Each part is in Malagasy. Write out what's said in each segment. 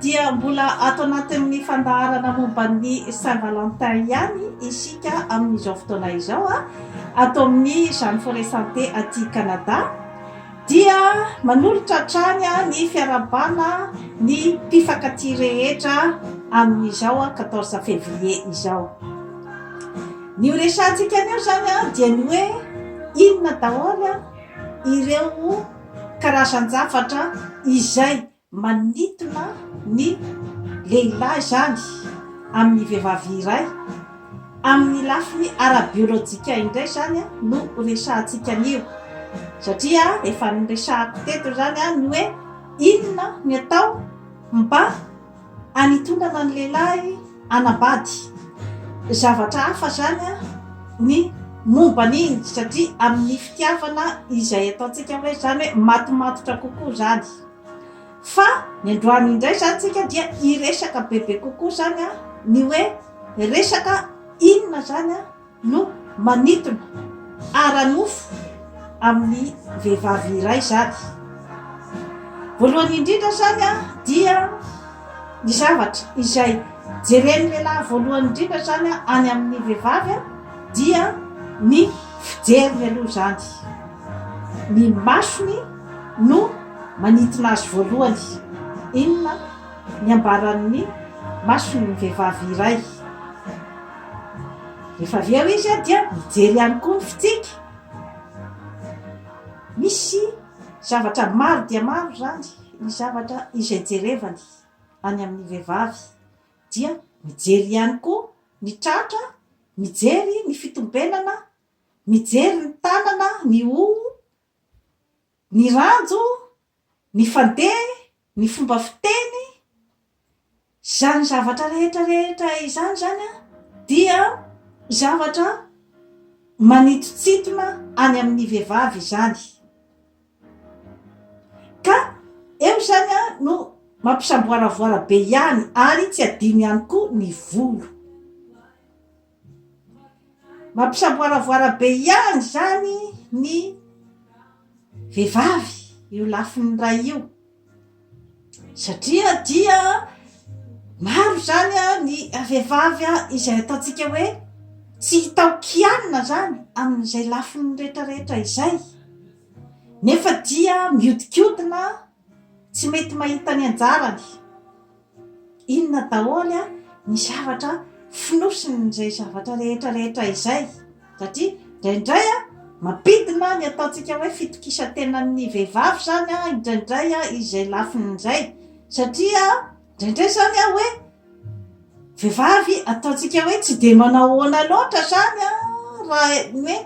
dia mbola ato anatin'ny fandaharana momban'ny Saint-Valentin ihany isika amin'izao fotoana izao ato amin'ny Jeanne Forêt Santé aty Canada dia manolotra hatrany ny fiarabana ny mpifankatia rehetra amin'izao 14 février izao. Ny resantsika anio zany dia ny hoe inona daholo ireo karazan-javatra izay manitona ny lehilahy zany amin'ny vehivavy iray amin'ny lafiny ara-biolojika indray zany no resantsika anio satria efa niresahako teto zany ny hoe inona ny atao mba anitonana ny lehilahy anabady zavatra hafa zany ny momba n'iny satria amin'ny fitiavana izay ataontsika hoe zany hoe matomatotra kokoa zany fa ny androany indray zany tsika dia iresaka bebe kokoa zany ny hoe resaka inona zany no manitona ara-nofo amin'ny vehivavy iray zany. Voalohany indrindra zany dia ny zavatra izay jeren'ny lehilahy voalohany indrindra zany any amin'ny vehivavy dia ny fijeriny aloha zany, ny masony no manitona azy voalohany. Inona ny ambaran'ny masony ny vehivavy iray. Rehefa avy eo izy dia mijery ihany koa ny fitsika. Misy zavatra maro dia maro zany ny zavatra izay jerevany any amin'ny vehivavy dia mijery ihany koa ny tratra, mijery ny fitombenana, mijery ny tanana, ny hoho, ny ranjo, ny fandeha, ny fomba fiteny. Zany zavatra rehetra izany zany dia zavatra manitotsitona any amin'ny vehivavy zany. Ka eo zany no mampisamboaravoara be ihany ary tsy adino ihany koa ny volo. Mampisamboaravoara be ihany zany ny vehivavy io lafiny ray io satria dia maro zany ny vehivavy izay ataontsika hoe tsy hitaokianina zany amin'izay lafiny rehetrarehetra izay nefa dia miodikodina tsy mety mahita ny anjarany. Inona daholo ny zavatra finosin'izay zavatra rehetrarehetra izay satria indraindray mampidina ny ataontsika hoe fitokisan-tenan'ny vehivavy zany indraindray izay lafin'izay satria indraindray zany hoe vehivavy ataontsika hoe tsy de manao ahoana loatra zany raha hoe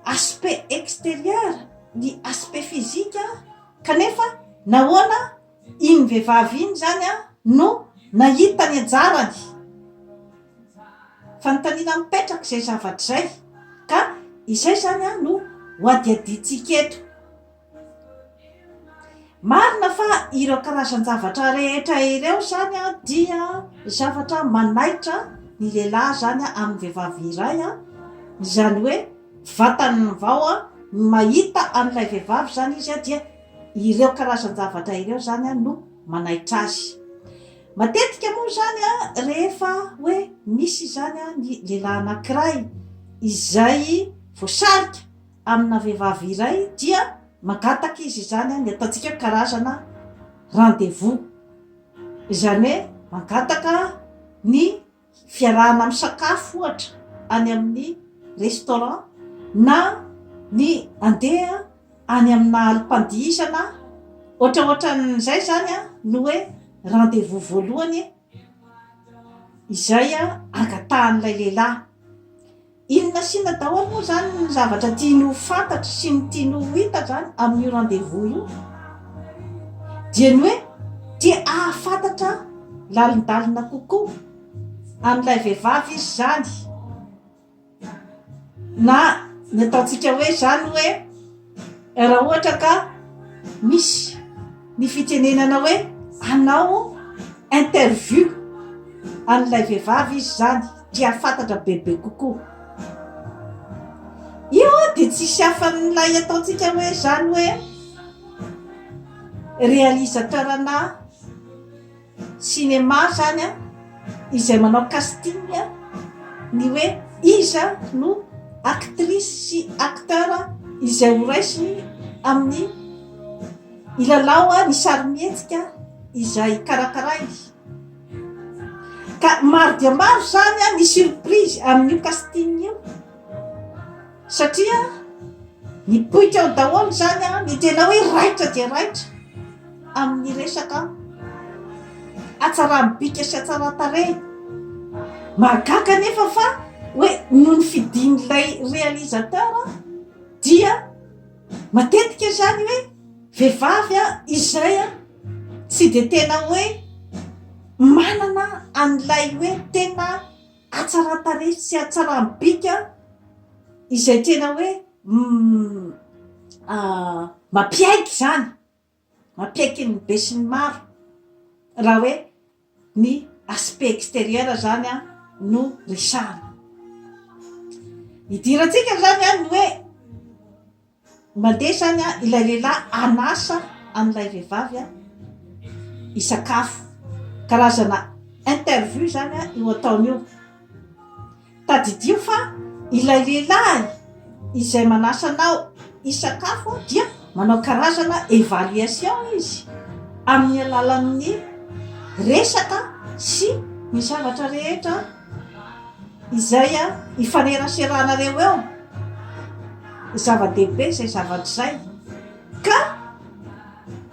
aspect extérieur, ny aspect physique kanefa nahoana iny vehivavy iny zany no nahita ny anjarany. Fanontaniana mipetraka izay zavatra izay ka izay zany no hoadiadintsika eto. Marina fa ireo karazan-javatra rehetra ireo zany dia zavatra manaitra ny lehilahy zany amin'ny vehivavy iray izany hoe vatany vao mahita amin'ilay vehivavy zany izy dia ireo karazan-javatra ireo zany no manaitra azy. Matetika moa zany rehefa hoe misy zany ny lehilahy anankiray izay voasarika amina vehivavy iray dia magataka izy zany ny ataontsika karazana rendez-vous izany hoe magataka ny fiarahana misakafo ohatra any amin'ny restaurant na ny andeha any amina alim-pandihizana ohatraohatran'izay zany no hoe rendez-vous voalohany izay angatahan'ilay lehilahy. Inona sina daholo moa zany ny zavatra tiany ho fantatra sy ny tiany ho hita zany amin'io rendez-vous io dia ny hoe tia ahafantatra lalindalina kokoa amin'ilay vehivavy izy zany na ny ataontsika hoe zany hoe raha ohatra ka misy ny fitenenana hoe anao interview amin'ilay vehivavy izy zany tia ahafantatra bebe kokoa. Io dia tsisy hafan'ilay ataontsika hoe zany hoe réalisateur-na cinéma zany a izay manao casting ny hoe iza no actrice sy acteur izay ho raisiny amin'ny ilalao ny sarimihetsika izay karakaray ka maro dia maro zany ny surprise amin'io casting io satria nipoitra ao daholo zany ny tena hoe raitra dia raitra amin'ny resaka atsarambika sy atsaran-tarehy mahagaga nefa fa hoe noho ny fidin'ilay réalisateur dia matetika zany hoe vehivavy izay tsy de tena hoe manana an'ilay hoe tena atsaran-tarehy sy atsarambika izay tena hoe mapiaiky zany mapiaiky ny be sy ny maro raha hoe ny aspect extérieur zany no resahana idirantsika zany ny hoe mandeha zany ilay lehilahy anasa an'ilay vehivavy isakafo karazana interview zany io ataon'io tadidio fa ilay lehilahy izay manasanao isakafo dia manao karazana évaluation izy amin'ny alalan'ny resaka sy ny zavatra rehetra izay ifaneraserana reo eo zava-dehibe zay zavatra zay ka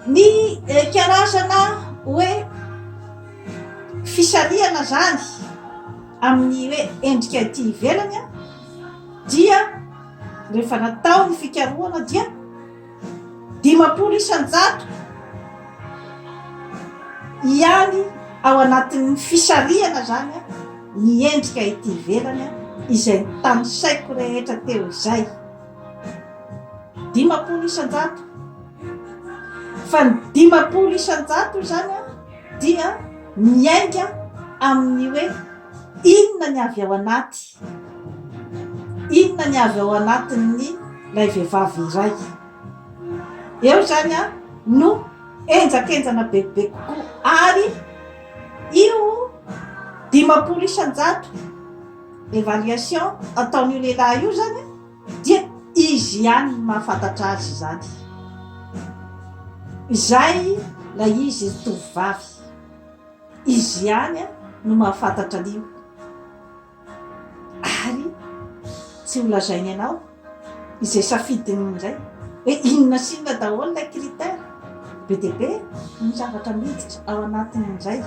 ny karazana hoe fisaliana zany amin'ny hoe endrika ity ivelany dia rehefa natao ny fikarohana dia 500 ihany ao anatin'ny fisaliana zany ny endrika ity ivelany izay tany saiko rehetra teo izay 500 fa ny 500 zany dia miainga amin'ny hoe inona ny avy ao anaty inona ny avy ao anatin'ny lay vehivavy iray eo zany no enjakenjana bebe kokoa ary io 500 évaluation ataon'io lehilahy io zany dia izy ihany mahafantatra azy zany izay la izy tovovavy izy ihany no mahafantatra an'io ary tsy ho lazainy ianao izay safidiny izay hoe inona sinona daholo lay critère be dia be ny zavatra miditra ao anatin'izay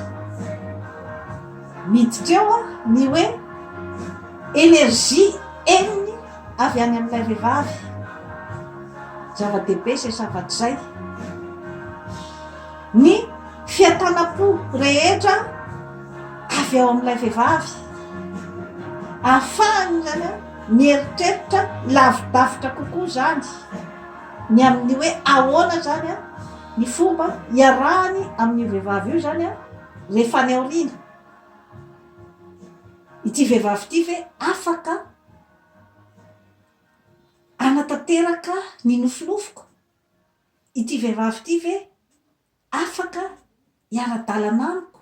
miditra eo ny hoe énergie eniny avy any amin'ilay vehivavy zava-dehibe zay zavatra zay ny fiatanam-po rehetra avy ao amin'ilay vehivavy ahafahany zany mieritreritra lavidavitra kokoa zany ny amin'ny hoe ahoana zany ny fomba iarahany amin'ny vehivavy io zany rehefa ny aoriana ity vehivavy ity ve afaka anatanteraka ny nofinofiko ity vehivavy ity ve afaka hiara-dalana amiko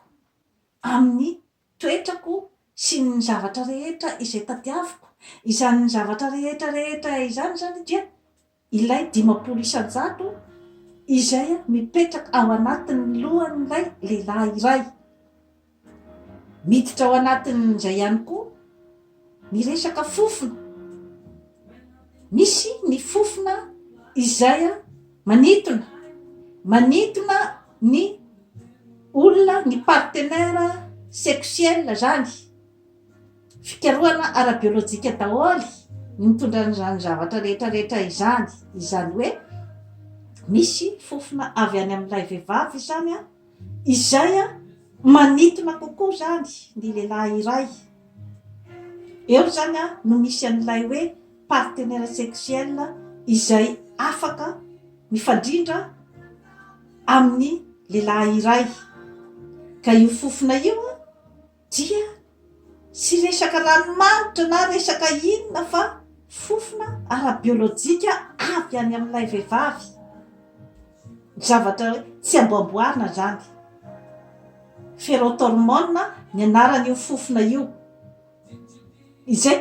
amin'ny toetrako sy ny zavatra rehetra izay tadiaviko izany zavatra rehetra izany zany dia ilay 500 izay mipetraka ao anatin'ny lohan'ilay lehilahy iray miditra ao anatin'izay ihany koa ny resaka fofona misy ny fofona izay manitona ny olona ny partenaire sexuel zany fikarohana ara-biolojika daholy ny mitondran'izany zavatra rehetrarehetra izany hoe misy fofona avy any amin'ilay vehivavy zany izay manitona kokoa zany ny lehilahy iray eo zany no misy an'ilay hoe partenaire sexuel izay afaka mifandrindra amin'ny lehilahy iray ka io fofona io dia sy resaka ranomanitra na resaka inona fa fofona ara-biolojika avy any amin'ilay vehivavy zavatra tsy amboamboarina zany ferrotormone ny anaran'io fofona io izay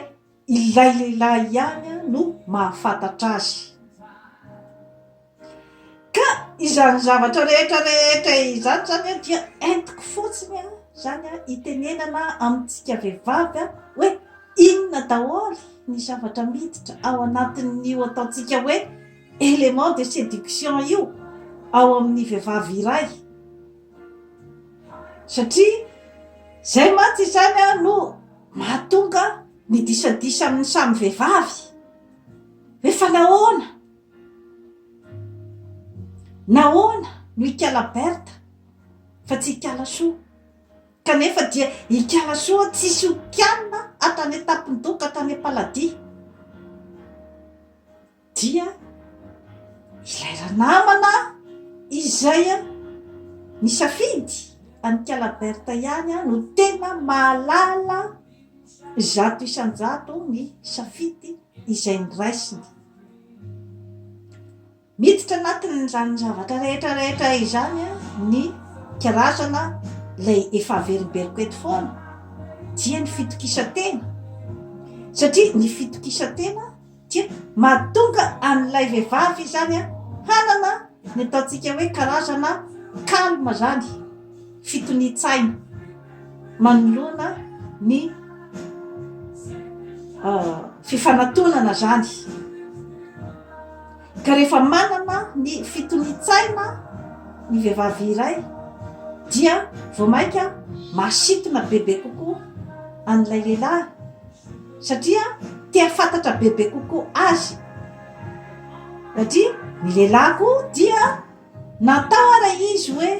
ilay lehilahy ihany no mahafantatra azy. Ka izany zavatra rehetrarehetra izany zany dia entiko fotsiny zany itenenana amintsika vehivavy hoe inona daholo ny zavatra miditra ao anatin'io ataontsika hoe élément de séduction io ao amin'ny vehivavy iray, satria zay mantsy zany no mahatonga ny disadisa amin'ny samy vehivavy efa nahoana no ikala berta fa tsy ikala soa, kanefa dia ikala soa tsisy okianina hatrany atampon-doka hatrany am-paladia dia ilay ranamana izay ny safidy an'ikala berta ihany no tena mahalala zato isan-jato ny safidy izay niraisiny. Miditra anatin'izany zavatra rehetrarehetra izany ny karazana lay efa averimberiko eto foana dia ny fitokisantena, satria ny fitokisantena dia mahatonga an'ilay vehivavy zany hanana ny ataontsika hoe karazana kalma zany, fitonitsaina manoloana ny fifanantonana zany. Ka rehefa manana ny fitonitsaina ny vehivavy iray dia vao mainka masitona bebe kokoa an'ilay lehilahy, satria tea fantatra bebe kokoa azy, satria ny lehilahy koa dia natara izy hoe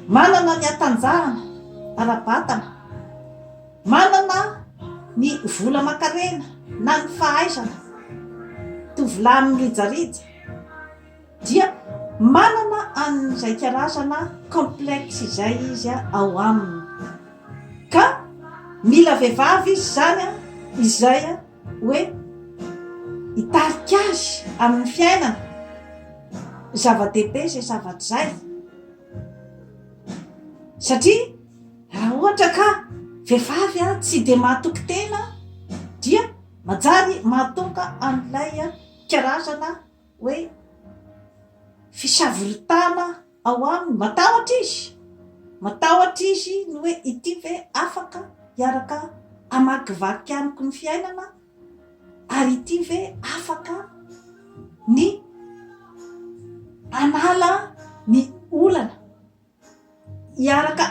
manana ny atanjahana ara-batana, manana ny vola makarena na ny fahaizana tovolahy mirijarija, dia manana an'izay karazana complexe izay izy ao aminy. Ka mila vehivavy izy zany izay hoe hitarika azy amin'ny fiainana, zava-dehibe zay zavatra zay, satria raha ohatra ka vehivavy tsy de mahatoky tena dia manjary mahatonga an'ilay karazana hoe fisavoritana ao aminy, matahotra izy ny hoe ity ve afaka hiaraka amakivaky amiko ny fiainana, ary ity ve afaka ny anala ny olana hiaraka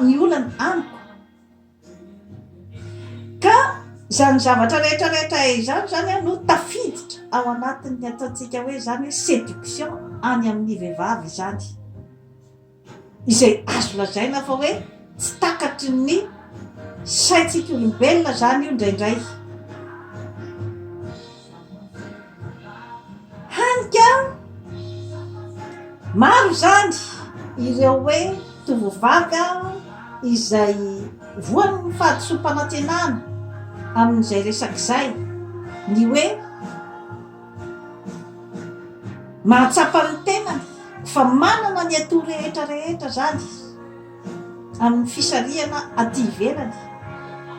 ny olana amiko. Ka zany zavatra rehetrarehetra izany zany no tafiditra ao anatin'ny ataontsika hoe zany séduction any amin'ny vehivavy zany, izay azo lazaina fa hoe tsy takatry ny saintsika olombelona zany io indraindray. Hanika maro zany ireo hoe tovovavy izay voany ny fahadisom-panantenana amin'izay resak'izay, ny hoe mahatsapa ny tenany fa manana ny atoro rehetrarehetra zany amin'ny fisarihana aty ivelany,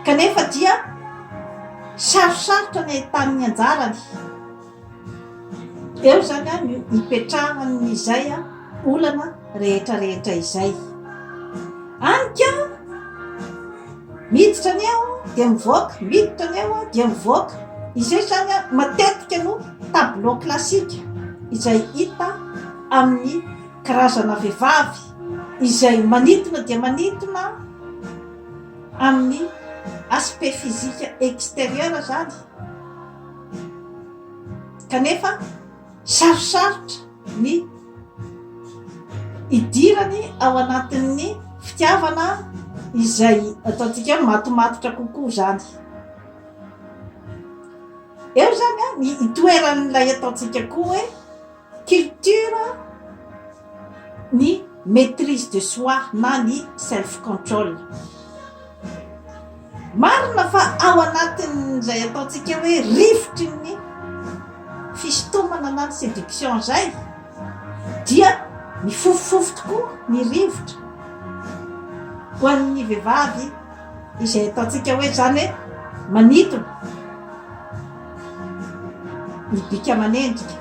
kanefa dia sarosarotra ny ahitany anjarany. Eo zany ny hipetrahany izay olana rehetrarehetra izay. Anika miditra ny eo dia mivoaka, miditra ny eo dia mivoaka. Izay zany matetika no tableau klasika izay hita amin'ny karazana vehivavy izay manintona dia manintona amin'ny aspect physique extérieur zany, kanefa sarosarotra ny idirany ao anatin'ny fitiavana izay ataontsika matomatotra kokoa zany. Eo zany ny itoeran'ilay ataontsika koa hoe culture ny maîtrise de soi na ny self control. Marina fa ao anatin'izay ataontsika hoe rivotry ny fisintomana na ny séduction zay dia mifofofofo tokoa ny rivotra, ho an'ny vehivavy izay ataontsika hoe zany hoe manitona ny bika aman'endrika,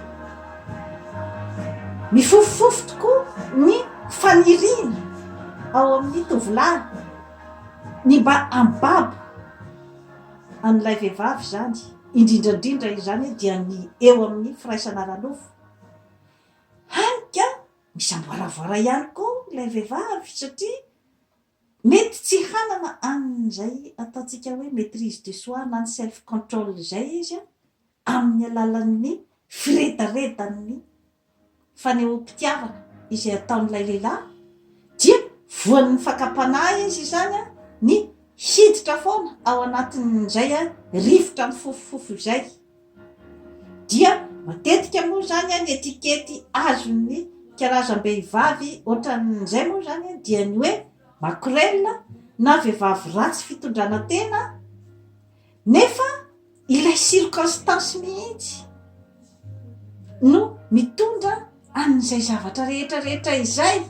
mifofofofo tokoa ny faniriana ao amin'ny tovolahy, ny mba ambabo an'ilay vehivavy zany, indrindrandrindra izany dia ny eo amin'ny firaisana ara-nofo. Hanika misy amboaravoara ihany koa ilay vehivavy satria mety tsy hanana an'izay ataontsika hoe maîtrise de soi na ny self control zay izy amin'ny alalan'ny firedaredan'ny fanehoam-pitiavana izay ataon'ilay lehilahy, dia voan'ny fakapanahy izy zany ny hiditra foana ao anatin'izay rivotra ny fofofofo izay. Dia matetika moa zany ny etikety azon'ny karazam-behivavy ohatran'izay moa zany dia ny hoe makorela na vehivavy ratsy fitondrana tena, nefa ilay circonstance mihitsy no mitondra an'izay zavatra rehetrarehetra izay.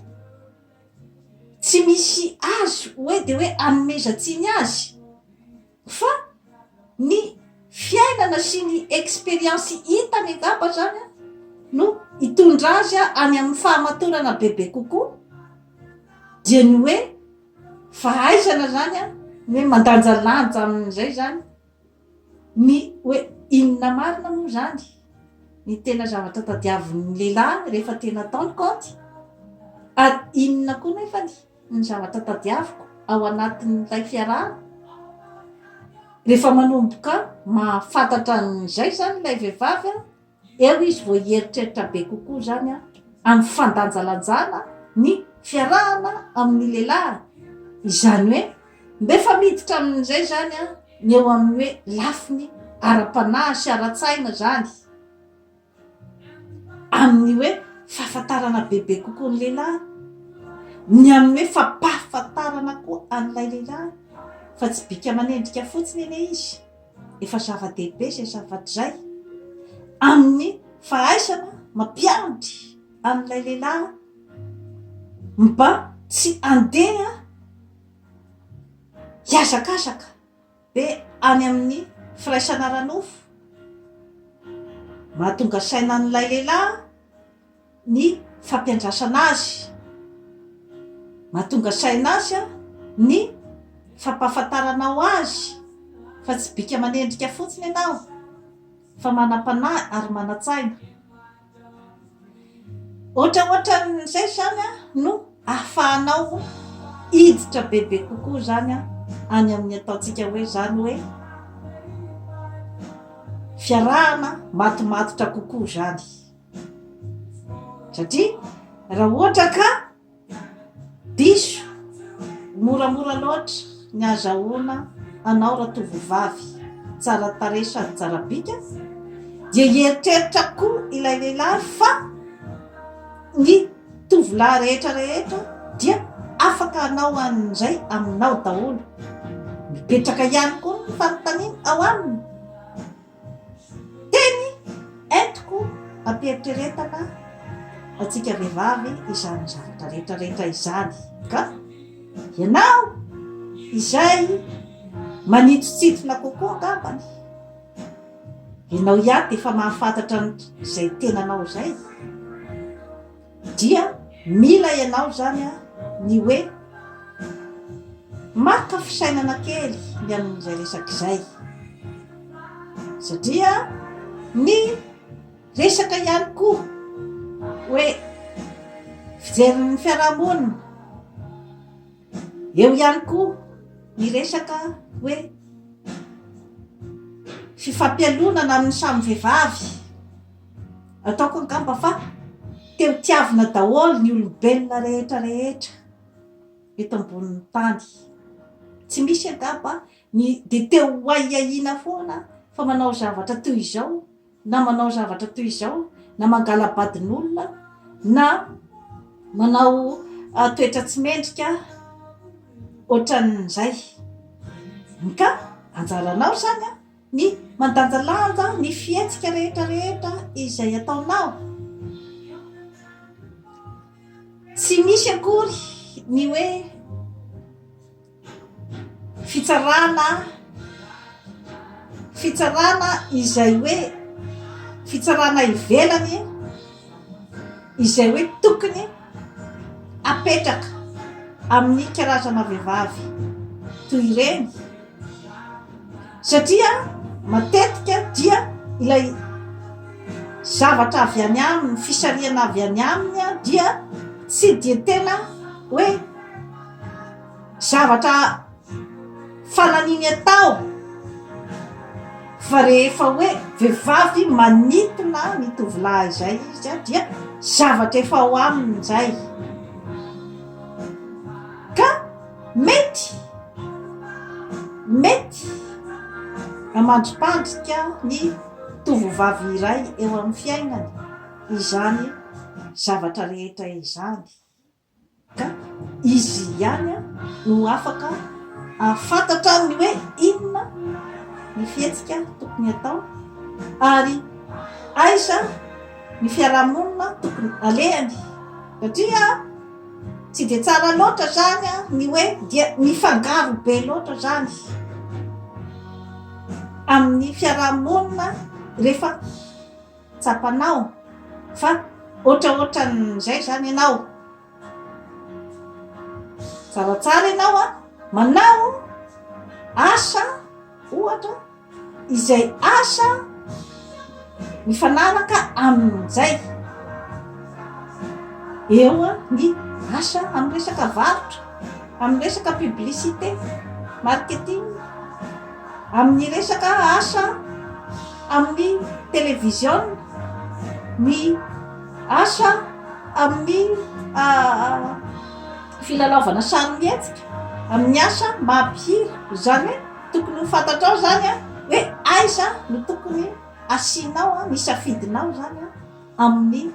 Tsy misy azo hoe de hoe anomezantsiny azy, fa ny fiainana sy ny expérience hitany angamba zany no hitondra azy any amin'ny fahamatorana bebe kokoa, dia ny hoe fahaizana zany hoe mandanjalanja amin'izay zany ny hoe inona marina moa zany ny tena zavatra tadiavin'ny lehilahy rehefa tena ataony kaonty, ary inona koa nefa ny zavatra tadiaviko ao anatin'ilay fiarahana. Rehefa manomboka mahafantatra an'izay zany ilay vehivavy, eo izy vao hieritreritra be kokoa zany amin'ny fandanjalanjana ny fiarahana amin'ny lehilahy. Izany hoe mbe fa miditra amin'izay zany ny eo amin'ny hoe lafiny ara-panahy sy ara-tsaina zany, amin'ny hoe fahafantarana bebe kokoa ny lehilahy, ny amin'ny hoe fampahafantarana koa an'ilay lehilahy fa tsy bika aman'endrika fotsiny ene izy, efa zava-dehibe izay zavatra zay, amin'ny fahaisana mampianatra an'ilay lehilahy mba tsy andeha hiazakazaka be any amin'ny firaisana ara-nofo. Mahatonga saina an'ilay lehilahy ny fampiandrasana azy, mahatonga saina azy ny fampahafantaranao azy fa tsy bika aman'endrika fotsiny ianao, fa manam-panahy ary manan-tsaina. Ohatraohatran'izay zany no ahafahanao hiditra bebe kokoa zany any amin'ny ataontsika hoe zany hoe fiarahana matomatotra kokoa zany. Satria raha ohatra ka diso moramora loatra ny azahoana anao raha tovovavy tsara tarehy sady tsara bika, dia hieritreritra koa ilay lehilahy fa ny tovolahy rehetra rehetra dia afaka hanao an'izay aminao daholo. Mipetraka ihany koa ny fanontaniana ao aminy, teny entiko ampieritreretana atsika vehivavy izany zavatra rehetrarehetra izany, ka ianao izay manitsitsitsona kokoa angambany, ianao ihany dia efa mahafantatra izay tenanao izay, dia mila ianao zany ny hoe maka fisainana kely ny amin'izay resaka izay. Satria ny resaka ihany koa hoe fijerin'ny fiarahamonina, eo ihany koa ny resaka hoe fifampialonana amin'ny samy vehivavy, ataoko angamba fa teo tiavina daholo ny olombelona rehetra rehetra eto ambonin'ny tany. Tsy misy angamba ny de teo hoaiahiana foana fa manao zavatra toy izao na manao zavatra toy izao, na mangalabadin'olona, na manao toetra tsy mendrika ohatran'izay. Ka anjaranao zany ny mandanjalanja ny fihetsika rehetra rehetra izay ataonao. Tsy misy akory ny hoe fitsarana izay hoe fitsarana ivelany izay hoe tokony apetraka amin'ny karazana vehivavy toy ireny satria matetika dia ilay zavatra avy any aminy fisariana avy any aminy dia tsy dia tena hoe zavatra fananiny atao fa rehefa hoe vehivavy manintona ny tovolahy izay izy dia zavatra efa ao aminy izay ka mety amandripandrika ny tovovavy iray eo amin'ny fiainany izany zavatra rehetra izany ka izy ihany no afaka afantatra ny hoe inona ny fihetsika tokony atao ary aiza ny fiarahamonina tokony alehany satria tsy de tsara loatra zany ny hoe dia mifangaro be loatra zany amin'ny fiarahamonina rehefa tsapanao fa ohatraohatran'izay zany ianao tsaratsara ianao manao asa ohatra izay asa mifanaraka amin'izay eo ny asa amin'ny resaka varotra amin'ny resaka publicité marketing amin'ny resaka asa amin'ny télévision ny asa amin'ny filalaovana sarimihetsika amin'ny asa mampihira zany hoe tokony ho fantatrao zany hoe aiza no tokony asianao ny safidinao zany amin'ny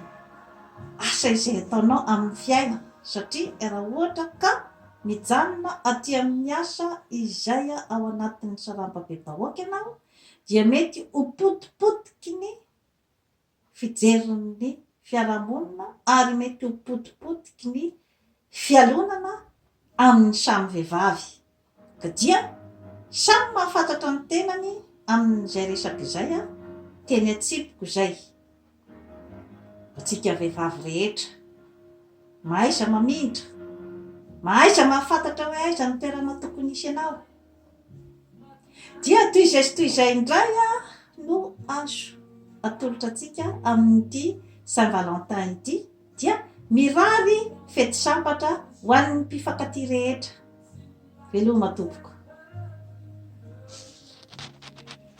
asa izay ataonao amin'ny fiaina satria raha ohatra ka mijanona aty amin'ny asa izay ao anatin'ny sarambabem-bahoaka ianao dia mety ho potipotiky ny fijerin'ny fiarahamonina ary mety ho potipotiky ny fialonana amin'ny samy vehivavy ka dia samy mahafantatra ny tenany amin'izay resaka izay teny atsipiko izay atsika vehivavy rehetra mahaiza mamindra mahaiza mahafantatra hoe aiza ny toerana tokony isy ianao dia toy izay sy toy izay indray no azo atolotra atsika amin'ity Saint-Valentin ity dia mirary fety sambatra ho an'ny mpifankatia rehetra veloma tompoko.